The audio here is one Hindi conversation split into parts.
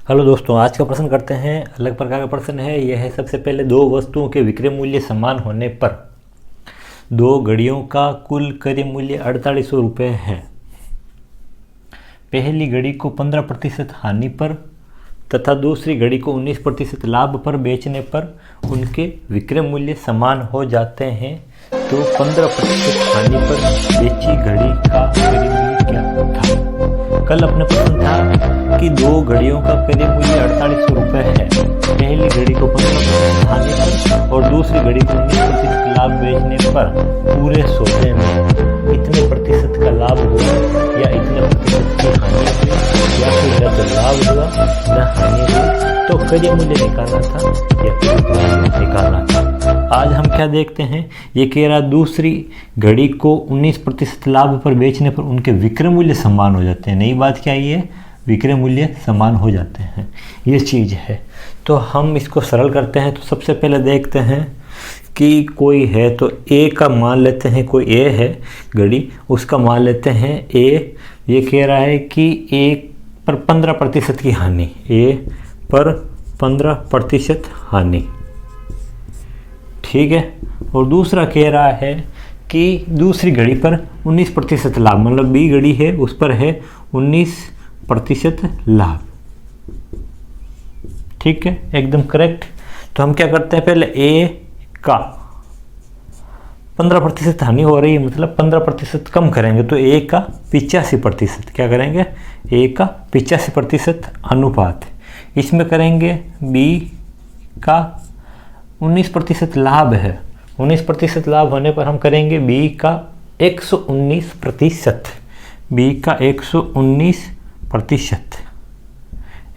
हेलो दोस्तों, आज का प्रश्न करते हैं। अलग प्रकार का प्रश्न है। यह है सबसे पहले, दो वस्तुओं के विक्रय मूल्य समान होने पर दो घड़ियों का कुल क्रय मूल्य 4800 रुपये है। पहली घड़ी को 15% हानि पर तथा दूसरी घड़ी को 19% लाभ पर बेचने पर उनके विक्रय मूल्य समान हो जाते हैं। तो 15% हानि पर बेची घड़ी का क्रय मूल्य क्या था? कल अपना प्रश्न था कि दो घड़ियों का क्रय मूल्य 4800 रुपये है। पहली घड़ी को 15% हानि पर और दूसरी घड़ी को 19% लाभ बेचने पर पूरे सौदे में इतने प्रतिशत का लाभ हुआ या इतने प्रतिशत की हानि हुई या फिर न तो लाभ हुआ न हानि हुई। तो क्रय मूल्य निकालना था या क्रय मूल्य निकालना था। आज हम क्या देखते हैं, ये कह रहा दूसरी घड़ी को 19% लाभ पर बेचने पर उनके विक्रय मूल्य समान हो जाते हैं। नई बात क्या ये, विक्रय मूल्य समान हो जाते हैं, ये चीज़ है। तो हम इसको सरल करते हैं। तो सबसे पहले देखते हैं कि कोई है तो ए का मान लेते हैं, कोई ए है घड़ी, उसका मान लेते हैं ए। ये कह रहा है कि ए पर 15% की हानि, ए पर 15% हानि, ठीक है। और दूसरा कह रहा है कि दूसरी घड़ी पर 19% लाभ, मतलब बी घड़ी है उस पर है 19% लाभ, ठीक है, एकदम करेक्ट। तो हम क्या करते हैं, पहले ए का 15% हानि हो रही है, मतलब 15% कम करेंगे तो ए का 85%, क्या करेंगे, ए का 85% अनुपात, इसमें करेंगे बी का 19% लाभ है। 19% लाभ होने पर हम करेंगे बी का 119%, बी का 119%,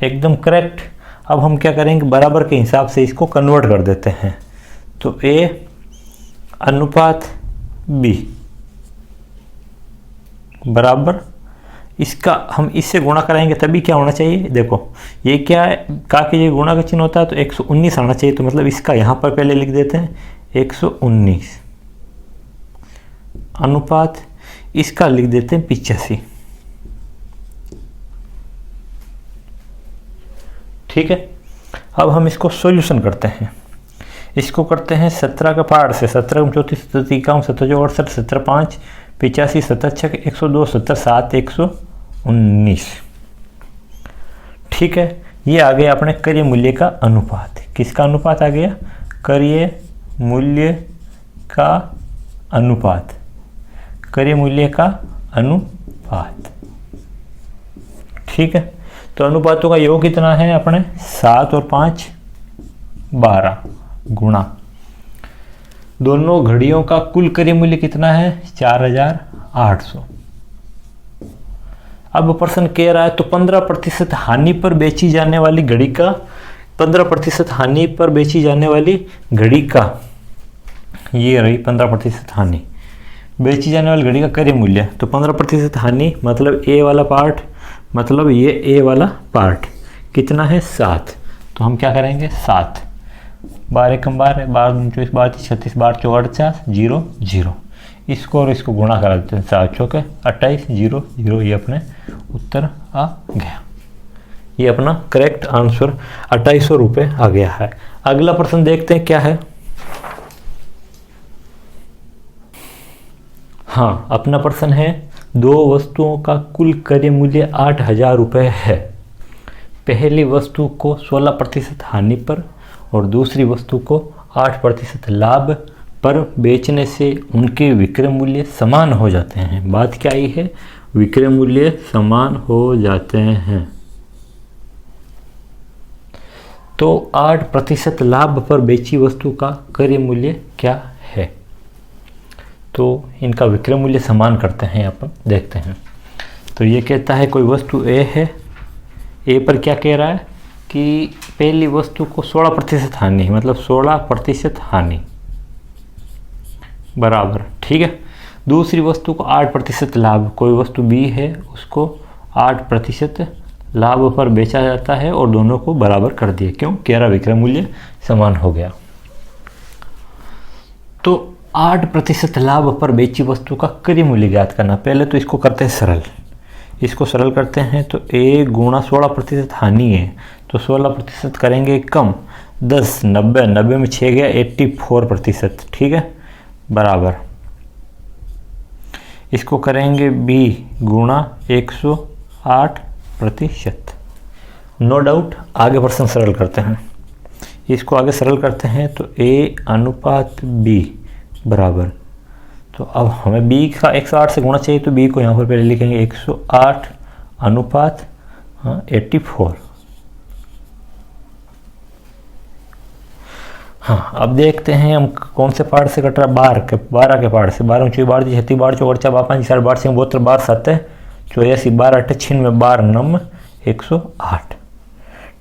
एकदम करेक्ट। अब हम क्या करेंगे, बराबर के हिसाब से इसको कन्वर्ट कर देते हैं। तो ए अनुपात बी बराबर, इसका हम इससे गुणा कराएंगे तभी क्या होना चाहिए, देखो ये क्या है, का के ये गुणा का चिन्ह होता है तो 119 आना चाहिए। तो मतलब इसका यहाँ पर पहले लिख देते हैं 119 अनुपात, इसका लिख देते हैं 85, ठीक है। अब हम इसको सॉल्यूशन करते हैं। इसको करते हैं 17 का पार्ट से, 17 34 17 51 17 68 17 5 85 17 6 102 17 7 119, ठीक है। ये आ गया अपने क्रय मूल्य का अनुपात। किसका अनुपात आ गया, क्रय मूल्य का अनुपात, क्रय मूल्य का अनुपात, ठीक है। तो अनुपातों का योग कितना है अपने, 7 और 5 12 गुणा दोनों घड़ियों का कुल क्रय मूल्य कितना है, 4800। अब प्रश्न कह रहा है तो 15% हानि पर बेची जाने वाली घड़ी का, 15% हानि पर बेची जाने वाली घड़ी का, ये रही 15% हानि, बेची जाने वाली घड़ी का क्रय मूल्य। तो 15% हानि मतलब ए वाला पार्ट, मतलब ये ए वाला पार्ट कितना है, 7। तो हम क्या करेंगे, 7 12 कम 12 12 24 32 36 12 44 0 0, इसको और इसको गुणा करा देते हैं, 7 चौके 28 0 0, ये अपने उत्तर आ गया। ये अपना करेक्ट आंसर 2800 रुपये आ गया है। अगला प्रश्न देखते हैं क्या है। हाँ, अपना प्रश्न है, दो वस्तुओं का कुल क्रय मूल्य 8000 रुपये है। पहली वस्तु को 16% हानि पर और दूसरी वस्तु को 8% लाभ पर बेचने से उनके विक्रय मूल्य समान हो जाते हैं। बात क्या आई है, विक्रय मूल्य समान हो जाते हैं। तो 8% लाभ पर बेची वस्तु का क्रय मूल्य क्या है, तो इनका विक्रय मूल्य समान करते हैं, अपन देखते हैं। तो ये कहता है कोई वस्तु ए है, ए पर क्या कह रहा है कि पहली वस्तु को 16% हानि, मतलब 16% हानि बराबर, ठीक है। दूसरी वस्तु को 8% लाभ, कोई वस्तु बी है उसको 8% लाभ पर बेचा जाता है और दोनों को बराबर कर दिया, क्यों, कह रहा विक्रय मूल्य समान हो गया। तो 8% लाभ पर बेची वस्तु का क्रय मूल्य ज्ञात करना। पहले तो इसको करते हैं सरल, इसको सरल करते हैं तो ए गुणा 16% हानि है तो 16% करेंगे कम, 10 90, 90 में 6 गया 84%, ठीक है, बराबर इसको करेंगे b गुणा 108%। नो डाउट आगे प्रश्न सरल करते हैं, इसको आगे सरल करते हैं तो a अनुपात b बराबर, तो अब हमें b का 108 से गुणा चाहिए तो b को यहाँ पर पहले लिखेंगे 108 अनुपात 84। हाँ, अब देखते हैं हम कौन से पार्ट से कट रहा है, 12 के पार्ट से। 12 ऊँची 12 छत्ती 12 चौड़ 4 5 4 12 6 72 12 7 84 12 8 96 12 9 108,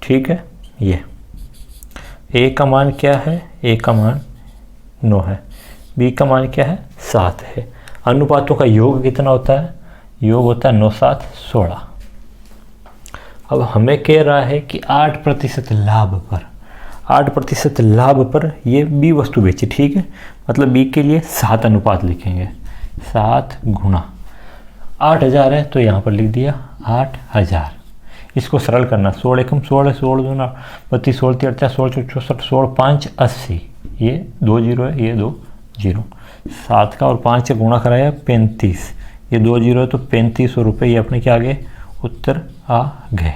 ठीक है। ये a का मान क्या है, a का मान 9 है, b का मान क्या है 7 है। अनुपातों का योग कितना होता है, योग होता है 9 7 16। अब हमें कह रहा है कि 8% लाभ पर, 8% लाभ पर ये बी वस्तु बेची, ठीक है, मतलब बी के लिए 7 अनुपात लिखेंगे, 7 गुणा 8000 है तो यहाँ पर लिख दिया 8000। इसको सरल करना, 16 एकम 16 16 दूना 32 16 38 16 64 16 5 80, ये 2 जीरो है, ये 2 जीरो, 7 का और 5 से गुणा कराया 35, ये 2 जीरो है तो 3500 रुपये, ये अपने क्या आ गए उत्तर आ गए।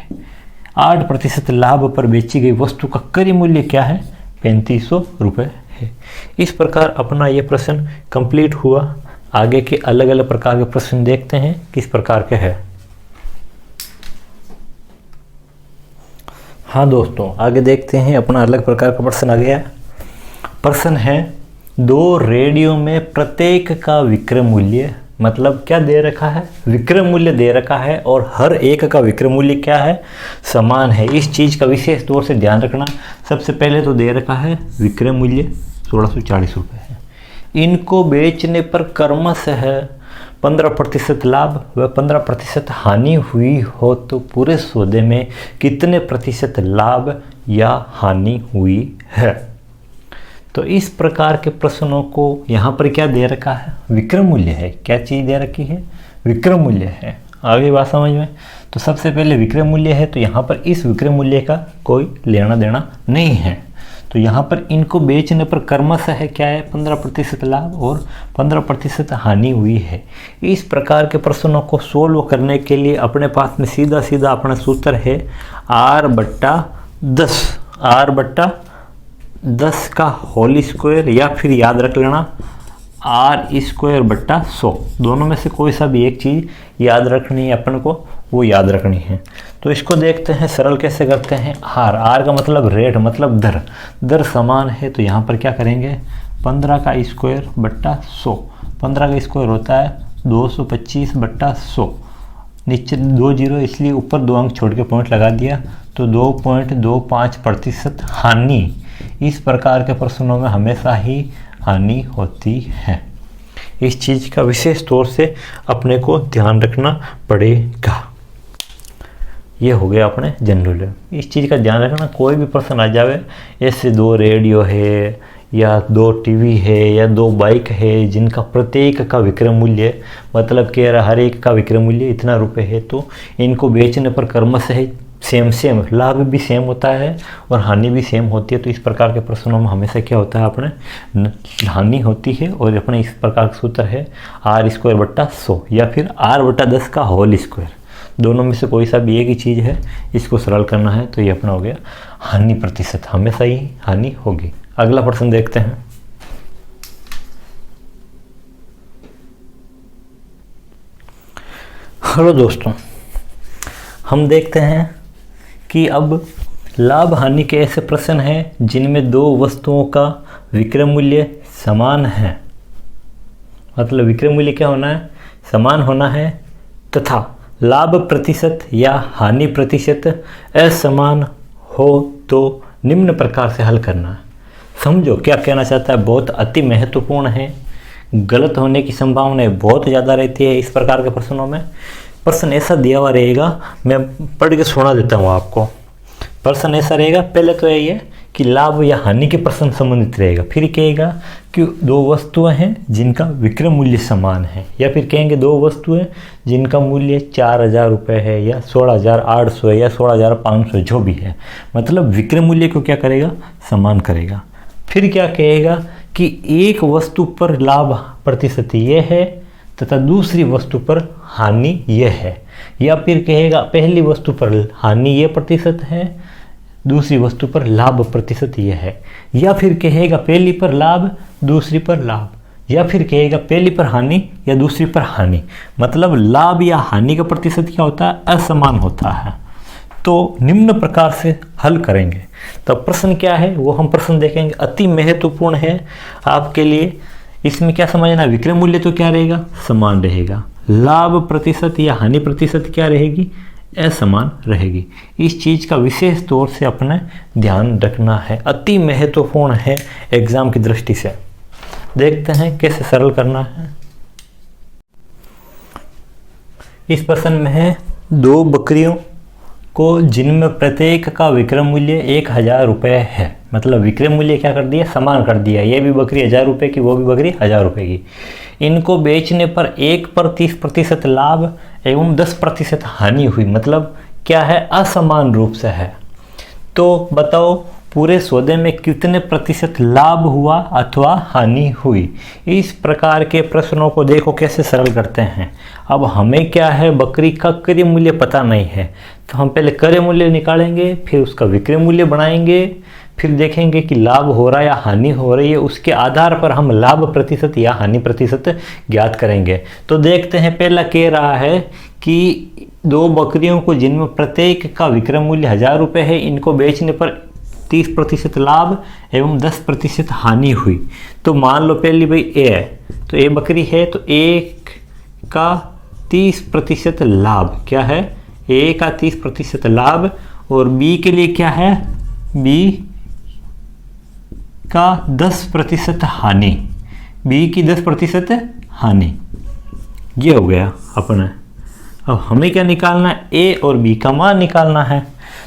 8% लाभ पर बेची गई वस्तु का क्रय मूल्य क्या है, 3500 रुपये है। इस प्रकार अपना ये प्रश्न कंप्लीट हुआ। आगे के अलग अलग प्रकार के प्रश्न देखते हैं किस प्रकार के हैं। हाँ दोस्तों, आगे देखते हैं अपना अलग प्रकार का प्रश्न आ गया। प्रश्न है 2 रेडियो में प्रत्येक का विक्रय मूल्य, मतलब क्या दे रखा है, विक्रय मूल्य दे रखा है और हर एक का विक्रय मूल्य क्या है, समान है। इस चीज़ का विशेष तौर से ध्यान रखना। सबसे पहले तो दे रखा है विक्रय मूल्य 1640 रुपये है। इनको बेचने पर क्रमशः 15% लाभ व 15% हानि हुई हो तो पूरे सौदे में कितने प्रतिशत लाभ या हानि हुई है। तो इस प्रकार के प्रश्नों को यहाँ पर क्या दे रखा है, विक्रय मूल्य है। क्या चीज़ दे रखी है, विक्रय मूल्य है। आगे बात समझ में। तो सबसे पहले विक्रय मूल्य है तो यहाँ पर इस विक्रय मूल्य का कोई लेना देना नहीं है। तो यहाँ पर इनको बेचने पर क्रमशः है क्या है, 15% लाभ और 15% हानि हुई है। इस प्रकार के प्रश्नों को सोल्व करने के लिए अपने पास में सीधा सीधा अपना सूत्र है r/10, r/10 का होल स्क्वायर, या फिर याद रख लेना r²/100। दोनों में से कोई सा भी एक चीज़ याद रखनी है अपन को, वो याद रखनी है। तो इसको देखते हैं सरल कैसे करते हैं। r का मतलब रेट, मतलब दर समान है तो यहाँ पर क्या करेंगे 15 का स्क्वायर बट्टा 100। 15 का स्क्वायर होता है 225/100। नीचे 2 जीरो इसलिए ऊपर 2 अंक छोड़ के पॉइंट लगा दिया तो 2.25% हानि। इस प्रकार के प्रश्नों में हमेशा ही हानि होती है। इस चीज़ का विशेष तौर से अपने को ध्यान रखना पड़ेगा। ये हो गया अपने जनरल। इस चीज़ का ध्यान रखना, कोई भी प्रश्न आ जावे ऐसे 2 रेडियो है या 2 टीवी है या 2 बाइक है जिनका प्रत्येक का विक्रय मूल्य, मतलब कह रहा हर एक का विक्रय मूल्य इतना रुपये है, तो इनको बेचने पर क्रमशः सेम लाभ भी सेम होता है और हानि भी सेम होती है। तो इस प्रकार के प्रश्नों में हमेशा क्या होता है, अपने हानि होती है। और अपने इस प्रकार का सूत्र है r²/100 या फिर r/10 का होल स्क्वायर। दोनों में से कोई सा भी एक ही चीज़ है, इसको सरल करना है तो ये अपना हो गया हानि प्रतिशत, हमेशा ही हानि होगी। अगला प्रश्न देखते हैं। हेलो दोस्तों, हम देखते हैं कि अब लाभ हानि के ऐसे प्रश्न हैं जिनमें 2 वस्तुओं का विक्रय मूल्य समान है। मतलब विक्रय मूल्य क्या होना है, समान होना है, तथा लाभ प्रतिशत या हानि प्रतिशत असमान हो तो निम्न प्रकार से हल करना है। समझो क्या कहना चाहता है, बहुत अति महत्वपूर्ण है। गलत होने की संभावना बहुत ज़्यादा रहती है इस प्रकार के प्रश्नों में। प्रश्न ऐसा दिया हुआ रहेगा, मैं पढ़ के सुना देता हूँ आपको। प्रश्न ऐसा रहेगा, पहले तो यही है कि लाभ या हानि के प्रश्न संबंधित रहेगा। फिर कहेगा कि दो वस्तुएं हैं जिनका विक्रय मूल्य समान है, या फिर कहेंगे दो वस्तुएं जिनका मूल्य 4,000 रुपये है या 16,800 है या 16,500 जो भी है, मतलब विक्रय मूल्य को क्या करेगा, समान करेगा। फिर क्या कहेगा कि एक वस्तु पर लाभ प्रतिशत ये है तथा दूसरी वस्तु पर हानि ये है, या फिर कहेगा पहली वस्तु पर हानि ये प्रतिशत है, दूसरी वस्तु पर लाभ प्रतिशत ये है, या फिर कहेगा पहली पर लाभ दूसरी पर लाभ, या फिर कहेगा पहली पर हानि या दूसरी पर हानि। मतलब लाभ या हानि का प्रतिशत क्या होता है, असमान होता है। तो निम्न प्रकार से हल करेंगे। तो प्रश्न क्या है वो हम प्रश्न देखेंगे, अति महत्वपूर्ण है आपके लिए। इसमें क्या समझना, विक्रय मूल्य तो क्या रहेगा, समान रहेगा, लाभ प्रतिशत या हानि प्रतिशत क्या रहेगी, असमान रहेगी। इस चीज़ का विशेष तौर से अपने ध्यान रखना है, अति महत्वपूर्ण है एग्जाम की दृष्टि से। देखते हैं कैसे सरल करना है। इस प्रश्न में है दो बकरियों को जिनमें प्रत्येक का विक्रय मूल्य 1,000 रुपये है, मतलब विक्रय मूल्य क्या कर दिया, समान कर दिया। ये भी बकरी 1,000 रुपये की, वो भी बकरी 1,000 रुपये की। इनको बेचने पर एक पर 30% लाभ एवं 10% हानि हुई, मतलब क्या है, असमान रूप से है। तो बताओ पूरे सौदे में कितने प्रतिशत लाभ हुआ अथवा हानि हुई। इस प्रकार के प्रश्नों को देखो कैसे सरल करते हैं। अब हमें क्या है, बकरी का क्रय मूल्य पता नहीं है, तो हम पहले क्रय मूल्य निकालेंगे, फिर उसका विक्रय मूल्य बनाएंगे, फिर देखेंगे कि लाभ हो रहा है या हानि हो रही है, उसके आधार पर हम लाभ प्रतिशत या हानि प्रतिशत ज्ञात करेंगे। तो देखते हैं, पहला कह रहा है कि दो बकरियों को जिनमें प्रत्येक का विक्रय मूल्य 1,000 रुपये है, इनको बेचने पर 30% लाभ एवं 10% हानि हुई। तो मान लो पहली भाई ए है, तो ए बकरी है, तो ए का 30% लाभ क्या है, ए का 30% लाभ, और बी के लिए क्या है, बी का 10% हानि, बी की 10% हानि। ये हो गया अपना। अब हमें क्या निकालना है, ए और बी का मान निकालना है।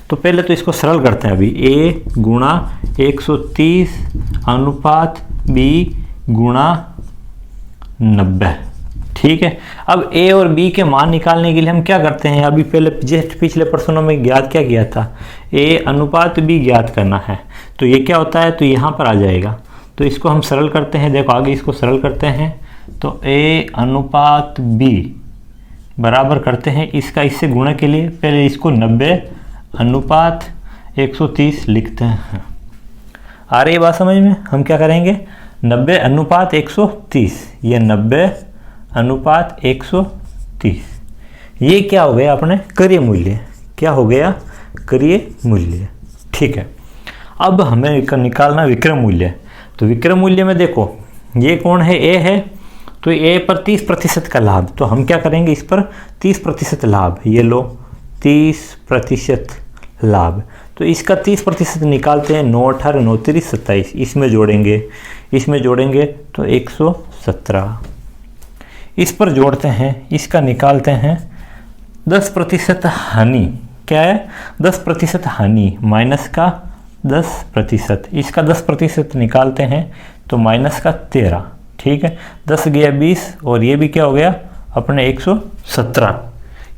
तो पहले तो इसको सरल करते हैं अभी, ए गुणा 130 अनुपात बी गुणा 90, ठीक है। अब ए और बी के मान निकालने के लिए हम क्या करते हैं, अभी पहले जस्ट पिछले प्रश्नों में ज्ञात क्या किया था, ए अनुपात बी ज्ञात करना है। तो ये क्या होता है, तो यहाँ पर आ जाएगा। तो इसको हम सरल करते हैं, देखो आगे इसको सरल करते हैं। तो ए अनुपात बी बराबर करते हैं इसका इससे गुणा के लिए, पहले इसको 90 अनुपात 130 लिखते हैं। आ रही बात समझ में। हम क्या करेंगे, 90 अनुपात 130, ये 90 अनुपात 130, ये क्या हो गया अपने क्रय मूल्य, क्या हो गया क्रय मूल्य, ठीक है। अब हमें निकालना विक्रय मूल्य। तो विक्रय मूल्य में देखो ये कौन है, ए है, तो ए पर 30% का लाभ, तो हम क्या करेंगे, इस पर 30% लाभ, ये लो 30% लाभ। तो इसका 30% निकालते हैं, 9 18 9 30 27, इसमें जोड़ेंगे तो 117, इस पर जोड़ते हैं, इसका निकालते हैं 10% हानि, क्या है 10% हानि माइनस का 10%, इसका 10% निकालते हैं तो माइनस का 13, ठीक है। 10 गया 20 और ये भी क्या हो गया अपने 117,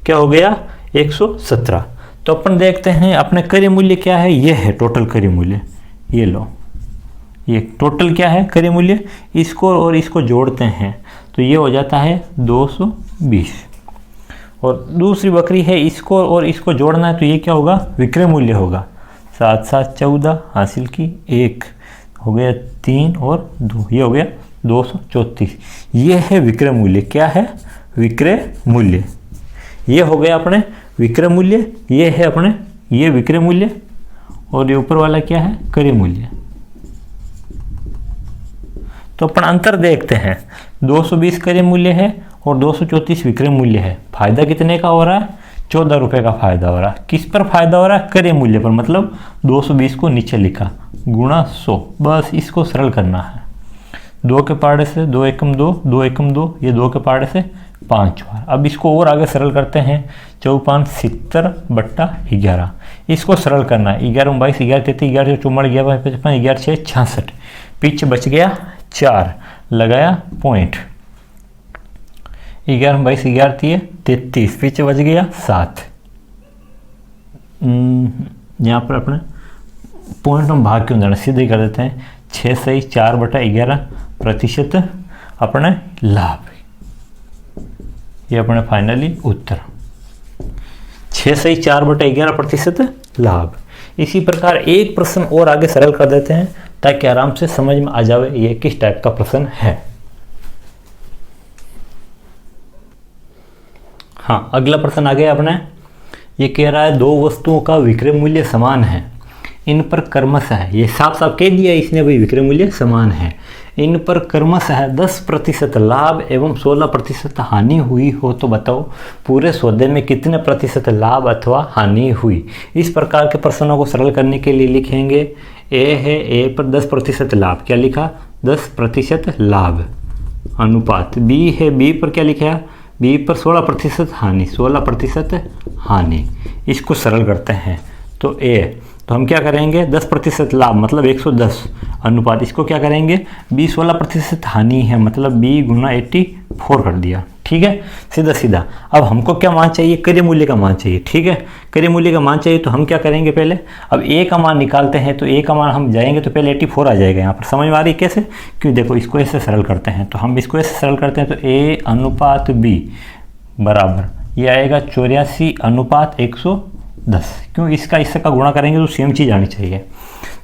क्या हो गया 117। तो अपन देखते हैं अपने क्रय मूल्य क्या है, ये है टोटल क्रय मूल्य, ये लो, ये टोटल क्या है क्रय मूल्य, इसको और इसको जोड़ते हैं तो ये हो जाता है 220। और दूसरी बकरी है, इसको और इसको जोड़ना है तो ये क्या होगा विक्रय मूल्य होगा, 7 7 14 हासिल की 1 हो गया 3 और 2, ये हो गया 234। ये है विक्रय मूल्य, क्या है विक्रय मूल्य, ये हो गया अपने विक्रय मूल्य, ये है अपने ये विक्रय मूल्य, और ये ऊपर वाला क्या है क्रय मूल्य। तो अपन अंतर देखते हैं, 220 क्रय मूल्य है और 234 विक्रय मूल्य है। फायदा कितने का हो रहा है, 14 रुपये का फायदा हो रहा है। किस पर फायदा हो रहा है, क्रय मूल्य पर, मतलब 220 को नीचे लिखा गुणा 100, बस इसको सरल करना है। 2 के पाड़े से 2 एकम 2, 2 एकम 2, ये 2 के पाड़े से 5 बार। अब इसको और आगे सरल करते हैं, 4×5 70/11। इसको सरल करना है, 11×22 11 33 11 44 11 55 11 6 66। पीछे बच गया 4, लगाया पॉइंट। 11×22 11 3 33, पीछे बच गया 7। यहाँ पर अपने पॉइंट हम भाग क्यों देना, सीधे कर देते हैं। 6 सही 4/11% अपने लाभ। ये अपने फाइनली उत्तर 6 सही 4/11% लाभ। इसी प्रकार एक प्रश्न और आगे सरल कर देते हैं ताकि आराम से समझ में आ जाए ये किस टाइप का प्रश्न है। हाँ, अगला प्रश्न आ गया अपने। ये कह रहा है 2 वस्तुओं का विक्रय मूल्य समान है, इन पर क्रमशः, ये साफ साफ कह दिया इसने भाई विक्रय मूल्य समान है, इन पर क्रमशः 10% लाभ एवं 16% हानि हुई हो तो बताओ पूरे सौदे में कितने प्रतिशत लाभ अथवा हानि हुई। इस प्रकार के प्रश्नों को सरल करने के लिए लिखेंगे ए है, ए पर 10% लाभ, क्या लिखा 10% लाभ अनुपात। बी है, बी पर क्या लिखा, बी पर 16% हानि, 16% हानि। इसको सरल करते हैं तो ए, तो हम क्या करेंगे 10% लाभ मतलब 110 अनुपात, इसको क्या करेंगे बी 16% हानि है मतलब बी × 84 कर दिया। ठीक है, सीधा सीधा। अब हमको क्या मान चाहिए, क्रय मूल्य का मान चाहिए। ठीक है, क्रय मूल्य का मान चाहिए तो हम क्या करेंगे पहले, अब ए का मान निकालते हैं। तो ए का मान हम जाएंगे तो पहले 84 आ जाएगा। यहाँ पर समझ में आ रही कैसे, क्यों देखो इसको ऐसे सरल करते हैं, तो हम इसको ऐसे सरल करते हैं तो ए अनुपात बी बराबर ये आएगा 84/110। क्यों, इसका इससे का गुणा करेंगे तो सेम चीज़ आनी चाहिए।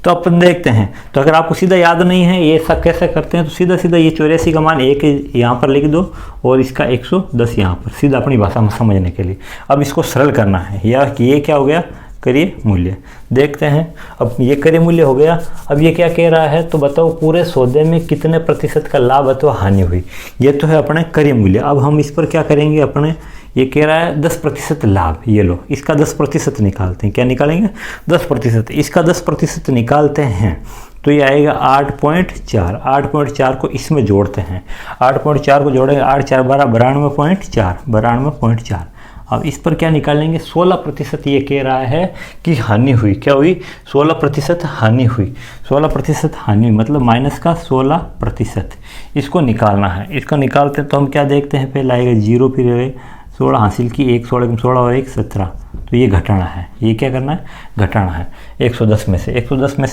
तो अपन देखते हैं, तो अगर आपको सीधा याद नहीं है ये सब कैसे करते हैं तो सीधा सीधा ये 84 का मान 1 यहाँ पर लिख दो और इसका 110 यहाँ पर, सीधा अपनी भाषा में समझने के लिए। अब इसको सरल करना है, या ये क्या हो गया क्रय मूल्य। देखते हैं, अब ये क्रय मूल्य हो गया। अब ये क्या कह रहा है तो बताओ पूरे सौदे में कितने प्रतिशत का लाभ अथवा हानि हुई। ये तो है अपने क्रय मूल्य। अब हम इस पर क्या करेंगे, अपने ये कह रहा है 10% लाभ, ये लो इसका 10% निकालते हैं। क्या निकालेंगे 10%, इसका 10% निकालते हैं तो ये आएगा 8.4। 8.4 को इसमें जोड़ते हैं, 8.4 को जोड़ेंगे 8 4 12 92.4 92.4। अब इस पर क्या निकालेंगे 16%। ये कह रहा है कि हानि हुई, क्या हुई 16% हानि हुई। 16% हानि मतलब माइनस का 16%, इसको निकालना है। इसको निकालते हैं तो हम क्या देखते हैं, पहले आएगा 0, फिर 16 हासिल की 1 16 16 और 1 17, तो ये घटाना है। ये क्या करना है घटाना है। 110 में से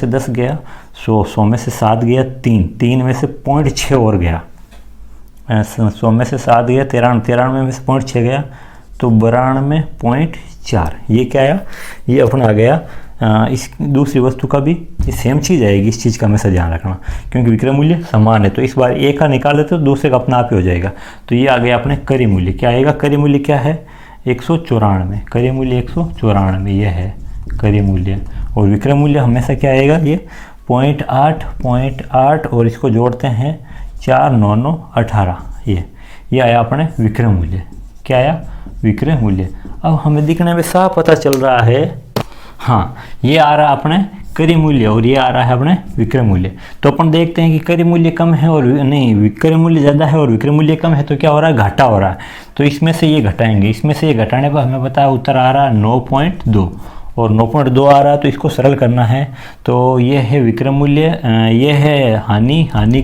10 गया, 100 में से 7 गया, 3 में से 0.6 और गया, 100 में से 7 गया, 93 में से 0.6 गया तो 92.4। ये क्या आया, ये अपना आ गया। इस दूसरी वस्तु का भी ये सेम चीज़ आएगी, इस चीज़ का हमेशा ध्यान रखना क्योंकि विक्रय मूल्य समान है। तो इस बार एक का निकाल लेते तो दूसरे का अपना आप ही हो जाएगा। तो ये आ गया अपने क्रय मूल्य। क्या आएगा क्रय मूल्य, क्या है 194। क्रय मूल्य 194 ये है क्रय मूल्य। और विक्रय मूल्य हमेशा क्या आएगा, ये 0.8 और इसको जोड़ते हैं 4 9 9 18। ये आया अपने विक्रय मूल्य। क्या आया विक्रय मूल्य। अब हमें दिखने में साफ पता चल रहा है, हाँ ये आ रहा है अपने क्रय मूल्य और ये आ रहा है अपने विक्रय मूल्य। तो अपन देखते हैं कि क्रय मूल्य कम है और नहीं विक्रय मूल्य ज़्यादा है और विक्रय मूल्य कम है तो क्या हो रहा है घाटा हो रहा है। तो इसमें से ये घटाएंगे, इसमें से ये घटाने पर हमें पता है उत्तर आ रहा है 9.2 और 9.2 आ रहा है। तो इसको सरल करना है तो ये है विक्रय मूल्य, ये है हानि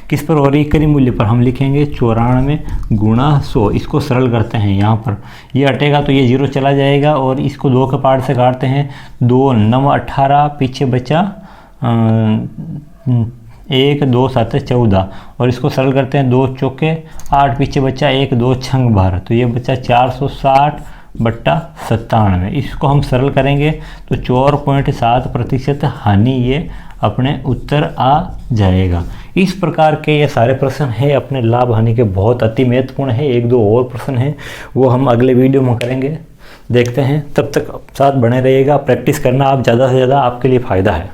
किस पर हो रही क्रय मूल्य पर, हम लिखेंगे 94 × 100। इसको सरल करते हैं, यहाँ पर ये हटेगा तो ये 0 चला जाएगा और इसको 2 के पार्ट से काटते हैं। 2 9 18, पीछे बचा 1 2 7 14 और इसको सरल करते हैं 2 चौके 8, पीछे बचा 1 2 6 12, तो ये बचा 460/97। इसको हम सरल करेंगे तो 4.7% हानि ये अपने उत्तर आ जाएगा। इस प्रकार के ये सारे प्रश्न हैं अपने लाभ हानि के, बहुत अति महत्वपूर्ण है। 1-2 और प्रश्न हैं वो हम अगले वीडियो में करेंगे, देखते हैं। तब तक साथ बने रहिएगा, प्रैक्टिस करना आप ज़्यादा से ज़्यादा, आपके लिए फ़ायदा है।